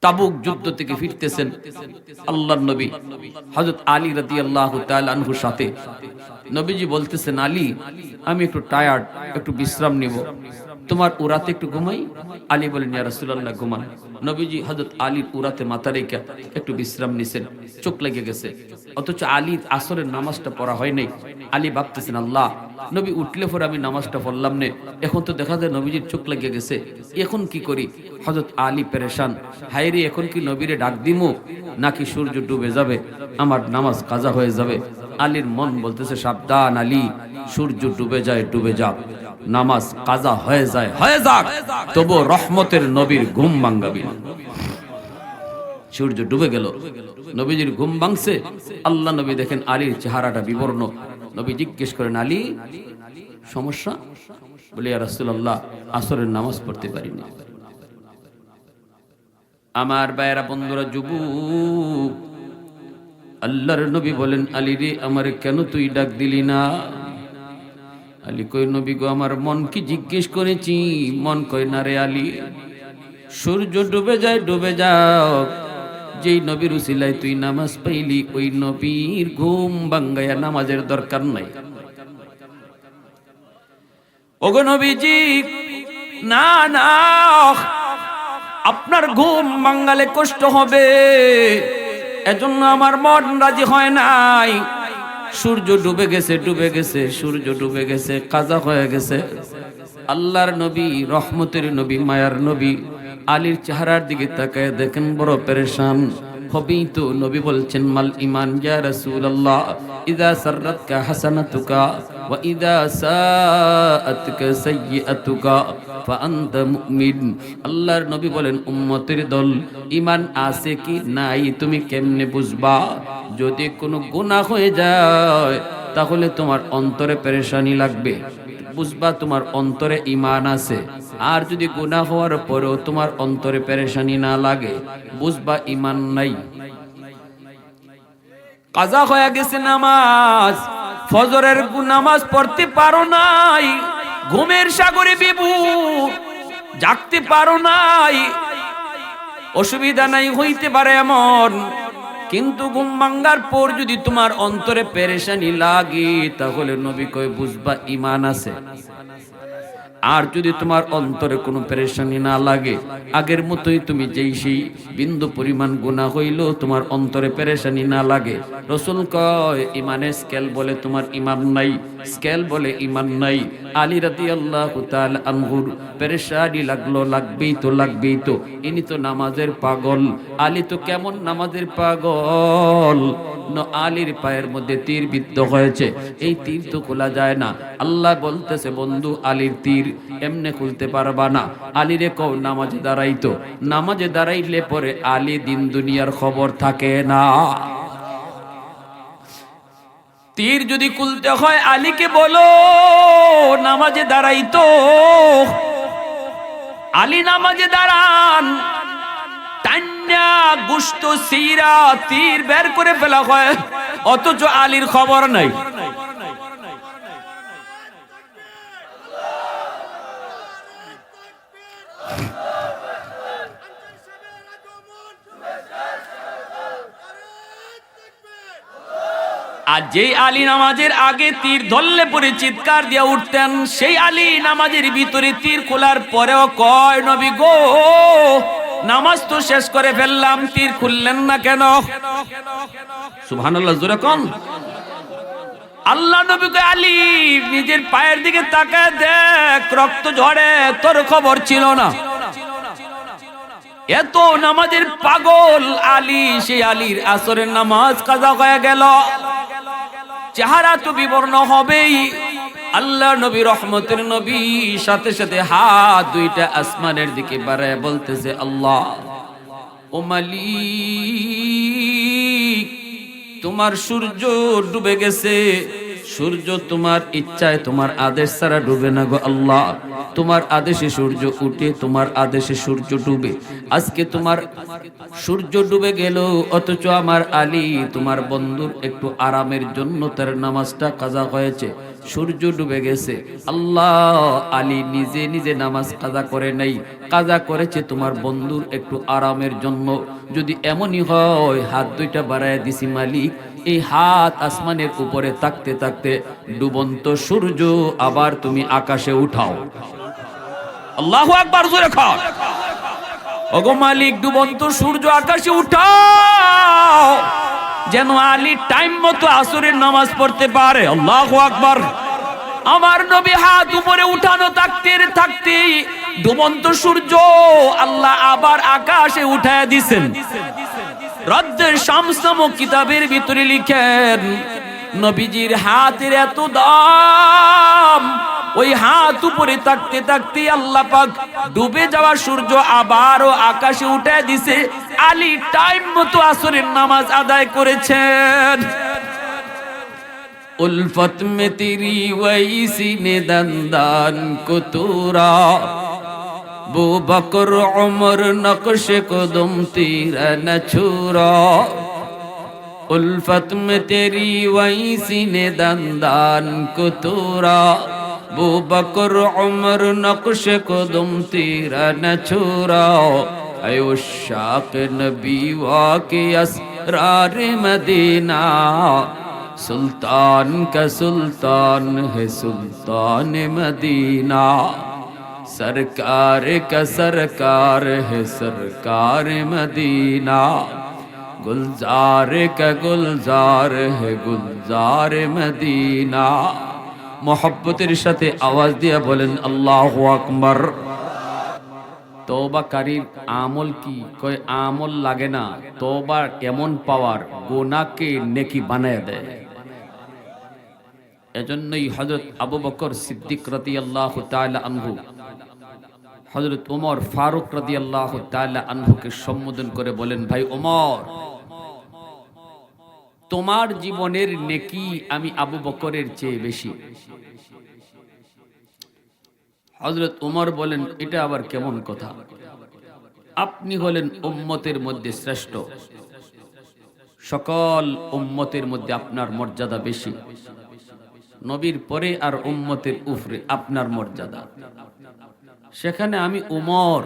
তাবুক যুদ্ধ থেকে ফিরতেছেন আল্লাহর নবী হযরত আলী রাদিয়াল্লাহু তাআলা আনহুর সাথে। নবীজি বলতেছেন, আলী আমি একটু টায়ার্ড, একটু বিশ্রাম নিব, তোমার উরাতে একটু ঘুমাই? আলী বলেন, ইয়া রাসূলুল্লাহ ঘুমান। নবীজি হযরত আলীর উরাতে মাথা রেখে একটু বিশ্রাম নিছেন, চোখ লেগে গেছে। অথচ আলীর আসরের নামাজটা পড়া হয় নাই। আলী ভাবতেছেন, আল্লাহ নবী উঠলে পরে আমি নামাজটা পড়লাম না, এখন তো দেখা যায় নবীজির চোখ লেগে গেছে, এখন কি করি? হযরত আলী পেরেশান, হায়রে এখন কি নবীরে ডাক দিমু নাকি সূর্য ডুবে যাবে, আমার নামাজ কাজা হয়ে যাবে? আলীর মন বলতেছে, সাবধান আলী, সূর্য ডুবে যায় ডুবে যাক, নামাজ কাজা হয়ে যায় হয়ে যাক, তবু রহমতের নবীর ঘুম ভাঙাবি না। সূর্য ডুবে গেল, নবীজির ঘুম ভাঙছে। আল্লাহ নবী দেখেন আলীর চেহারাটা বিবর্ণ। নবী জিজ্ঞেস করেন, আলী সমস্যা? বলে, ইয়া রাসূলুল্লাহ আসরের নামাজ পড়তে পারিনি। আমার ভাইয়েরা, বন্ধুরা, যুবক, আল্লাহর নবী বলেন, আলী রে আমার কেন তুই ডাক দিলি না? আলী কই, নবী গো আমার মন কি জিজ্ঞেস করেছি? মন কয় না রে আলী, সূর্য ডুবে যায় ডুবে যাও, যেই নবীর উসিলায় তুই নামাজ পাইলি ওই নবীর ঘুম ভাঙ্গায়া নামাজের দরকার নাই। ওগো নবীজি, না না, আপনার ঘুম ভাঙ্গালে কষ্ট হবে, এজন্য আমার মন রাজি হয় নাই। সূর্য ডুবে গেছে ডুবে গেছে, সূর্য ডুবে গেছে, কাজা হয়ে গেছে। আল্লাহর নবী, রহমতের নবী, মায়ার নবী আলীর চেহারার দিকে তাকায় দেখেন বড় পেরেশান। হবেই তো। নবী বলছেন, মাল ঈমান ইয়া রাসূলুল্লাহ, ইযা সাররাতকা হাসানাতুকা ওয়া ইযা সাআতকা সাইয়্যাতুকা ফাআনতা মুমিন। আল্লাহর নবী বলেন, উম্মতের দল, ঈমান আছে কি নাই তুমি কেমনে বুঝবা? যদি কোনো গুনাহ হয়ে যায় তাহলে তোমার অন্তরে পেরেশানি লাগবে, বুঝবা তোমার অন্তরে ঈমান আছে। আর যদি গুনাহ হওয়ার পরেও তোমার অন্তরে পেরেশানি না লাগে, বুঝবা ঈমান নাই। কাজা হয়ে গেছে নামাজ, ফজরের নামাজ পড়তে পারো নাই, ঘুমের সাগরে বিভোর, জাগতে পারো নাই, অসুবিধা নাই, হইতে পারে এমন। কিন্তু ঘুম ভাঙ্গার পর যদি তোমার অন্তরে পেরেশানি লাগে তাহলে নবী কয় বুঝবা ঈমান আছে। আর যদি তোমার অন্তরে কোনো পেরেশানি না লাগে, আগের মতোই তুমি যেই সেই বিন্দু পরিমাণ গুনাহ হইল তোমার অন্তরে পেরেশানি না লাগে, রাসূল কয় ঈমানের স্কেল বলে তোমার ঈমান নাই, স্কেল বলে ঈমান নাই। আলী রাদিয়াল্লাহু তাআলা আনহুর পেরেশানি লাগলো, লাগবেই তো লাগবেই তো, ইনি তো নামাজের পাগল। আলী তো কেমন নামাজের পাগল, আলীর পায়ের মধ্যে তীর বিদ্ধ হয়েছে, এই তীর তো খোলা যায় না। আল্লাহ বলতেছে, বন্ধু আলীর তীর এমনে খুলতে পারবা না, আলীরে কও নামাজে দাঁড়াইতো, নামাজে দাঁড়াইলে পরে আলী দিন দুনিয়ার খবর থাকে না। তীর যদি খুলতে হয় আলীকে বলো নামাজে দাঁড়াইতো। আলী নামাজে দাঁড়ান, টান্না গুস্ত সিরা তীর বের করে ফেলা হয়, অথচ আলীর খবর নাই। আর যেই আলী নামাজের আগে তীর ধরলে পরে চিৎকার দিয়ে উঠতেন, সেই আলী নামাজের ভিতরে তীর খোলার পরেও কয়, নবী গো নামাজ তো শেষ করে ফেললাম, তীর খুললেন না কেন? সুবহানাল্লাহ, জোরে কোন। আল্লাহ নবী কয়, আলী নিজের পায়ের দিকে তাকায় দেখ, রক্ত ঝরে, তোর খবর ছিল না। এত নামাজের পাগল আলী, সেই আলীর আসরের নামাজ কাজা হয়ে গেল, চেহারা তো বিবর্ণ হবেই। আল্লাহ নবী, রহমতের নবী, সাথে সাথে হাত দুইটা আসমানের দিকে বাড়ায় বলতেছে, আল্লাহ ও মালিক, তোমার সূর্য ডুবে গেছে, সূর্য তোমার ইচ্ছায় তোমার আদেশ ছাড়া ডুবে না গো আল্লাহ, তোমার আদেশে সূর্য উঠে, তোমার আদেশে সূর্য ডুবে। আজকে তোমার সূর্য ডুবে গেল, অথচ আমার আলী তোমার বন্ধুর একটু আরামের জন্য তার নামাজটা কাজা হয়েছে। সূর্য ডুবে গেছে। আল্লাহ, আলী নিজে নিজে নামাজ কাজা করে নাই, কাজা করেছে তোমার বন্ধুর একটু আরামের জন্য। যদি এমনই হয়, হাত দুইটা বাড়ায় দিছি মালিক, এই হাত আসমানের উপরে থাকতে থাকতে ডুবন্ত সূর্য আবার তুমি আকাশে উঠাও। আল্লাহু আকবার, জোরে খাও। ওগো মালিক, ডুবন্ত সূর্য আকাশে উঠাও, যেন আলী টাইম মতো আসরের নামাজ পড়তে পারে। আল্লাহু আকবার। আমার নবী হাত উপরে উঠানো থাকতে থাকতে ডুবন্ত সূর্য আল্লাহ আবার আকাশে উঠায় দিছেন। রদ্দের শামস নামক কিতাবের ভিতরে লিখেন, নবীজির হাতের এত দাম, ওই হাত উপরে থাকতে থাকতে আল্লাহ পাক ডুবে যাওয়া সূর্য আবারও আকাশে উঠায় দিছে। আলী টাইম মতো আসরের নামাজ আদায় করেছেন। উলফত মে তেরি ওয়াইসি নে দন্দান কুতুরা, বু বকর উমর নকশ কদম তেরা ন ছুরা। উলফত মে তেরি ওয়াইসি নে দন্দান কুতুরা, বু বকর উমর নকশ কদম তেরা ন ছুরা। ऐ उश्शाक़ नबी वाक़े असरार मदीना, सुल्तान का सुल्तान है सुल्तान मदीना, सरकार का सरकार है सरकार मदीना, गुलजार का गुलजार है गुलजार मदीना। मोहब्बतेर साथे आवाज दिया बोलें अल्लाहु আকবার। তওবাকারীর আমল কি? কয় আমল লাগে না, তওবা এমন পাওয়ার, গুনাহকে নেকি বানায় দেয়। এজন্যই হযরত আবু বকর সিদ্দিক রাদিয়াল্লাহু তাআলা আনহু হযরত ওমর ফারুক রাদিয়াল্লাহু তাআলা আনহুকে সম্বোধন করে বলেন, ভাই ওমর, তোমার জীবনের নেকি আমি আবু বকরের চেয়ে বেশি। হযরত ওমর বলেন, এটা আবার কেমন কথা? আপনি হলেন উম্মতের মধ্যে শ্রেষ্ঠ, সকল উম্মতের মধ্যে আপনার মর্যাদা বেশি, নবীর পরে আর উম্মতের উপরে আপনার মর্যাদা, সেখানে আমি ওমর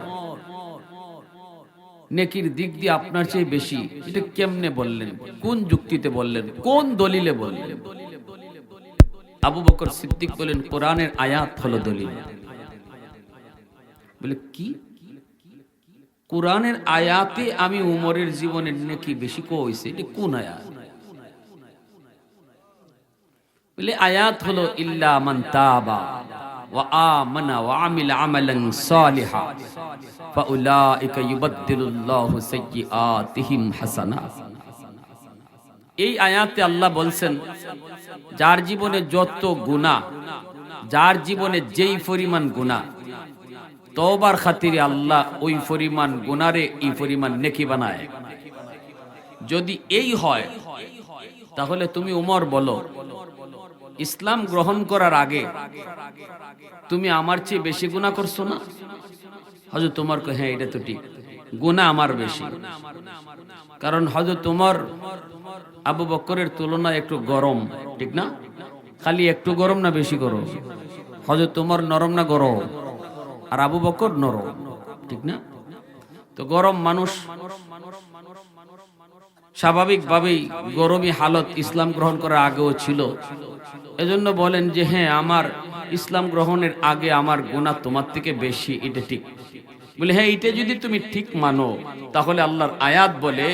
নেকির দিক দিয়ে আপনার চেয়ে বেশি। এটা কেমনে বললেন? কোন যুক্তিতে বললেন? কোন দলিলে বললেন? আবু বকর সিদ্দিক বলেন, কোরআনের আয়াত হলো দলিল। বলে কি? কোরআনের আয়াতে আমি উমরের জীবনের নেকি বেশি কইছে, এটা কোন আয়াত? বলে আয়াত হলো ইল্লা মান তাবা ওয়া আমানা ওয়া আমিলা আমালান সালিহা ফাউলাইকা ইউবাদদিলুল্লাহু সাইয়্যাতিহিম হাসানাত। এই আয়াতে আল্লাহ বলছেন, যার জীবনে যত গুনাহ, যার জীবনে যেই পরিমাণ গুনাহ, তওবার খাতিরে আল্লাহ ওই পরিমাণ গুনারে এই পরিমাণ নেকি বানায়। যদি এই হয়, তাহলে তুমি উমর বলো, ইসলাম গ্রহণ করার আগে তুমি আমার চেয়ে বেশি গুনাহ করছো না? হযরত ওমর কয়, হ্যাঁ এটা তো ঠিক, গুনাহ আমার বেশি। কারণ হযরত ওমর আবু বকরের তুলনায় একটু গরম, ঠিক না? খালি একটু গরম না বেশি গরম? হযরত ওমর নরম না গরম? আর আবু বকর নরম, ঠিক না? তো গরম মানুষ স্বাভাবিকভাবেই গরমই হালত ইসলাম গ্রহণ করার আগেও ছিল। এজন্য বলেন যে হ্যাঁ, আমার ইসলাম গ্রহণের আগে আমার গুনাহ তোমার থেকে বেশি, এটা ঠিক। বলে হ্যাঁ, এটা যদি তুমি ঠিক মানো, তাহলে আল্লাহর আয়াত বলে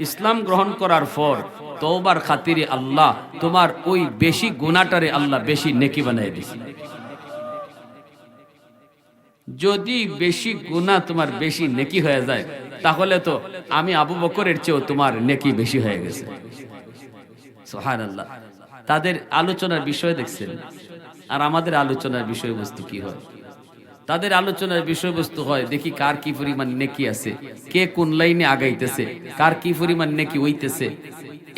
ইসলাম গ্রহণ করার পর তওবার খাতিরে আল্লাহ তোমার ওই বেশি গুনাহটারে আল্লাহ বেশি নেকি বানায় দিয়েছে। যদি বেশি গুনাহ তোমার বেশি নেকি হয়ে যায়, তাহলে তো আমি আবু বকরের চেয়েও তোমার নেকি বেশি হয়ে গেছে। সুবহানাল্লাহ। তাদের আলোচনার বিষয় দেখছেন, আর আমাদের আলোচনার বিষয়বস্তু কি হয়? তাদের আলোচনার বিষয়বস্তু হয়, দেখি কার কি পরিমাণ নেকি আছে, কে কোন লাইনে আগাইতেছে, কার কি পরিমাণ নেকি হইতেছে।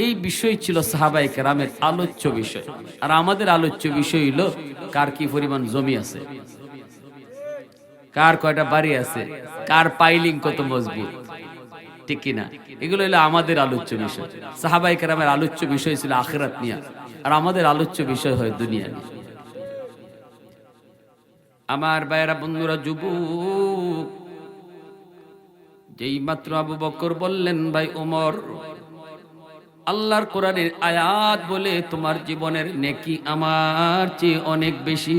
এই বিষয় ছিল সাহাবায়ে কেরামের আলোচ্য বিষয়। আর আমাদের আলোচ্য বিষয় হইল কার কি পরিমাণ জমি আছে, কার কয়টা বাড়ি আছে, কার পাইলিং কত মজবুত, ঠিক কিনা? এগুলো হলো আমাদের আলোচ্য বিষয়। সাহাবায়ে কেরামের আলোচ্য বিষয় ছিল আখিরাত নিয়ে, আর আমাদের আলোচ্য বিষয় হয় দুনিয়া নিয়ে। আমার ভাইয়েরা, বন্ধুরা, যুবক, যেই মাত্র আবু বকর বললেন, ভাই ওমর, আল্লাহর কোরআনের আয়াত বলে তোমার জীবনের নেকি আমার চেয়ে অনেক বেশি।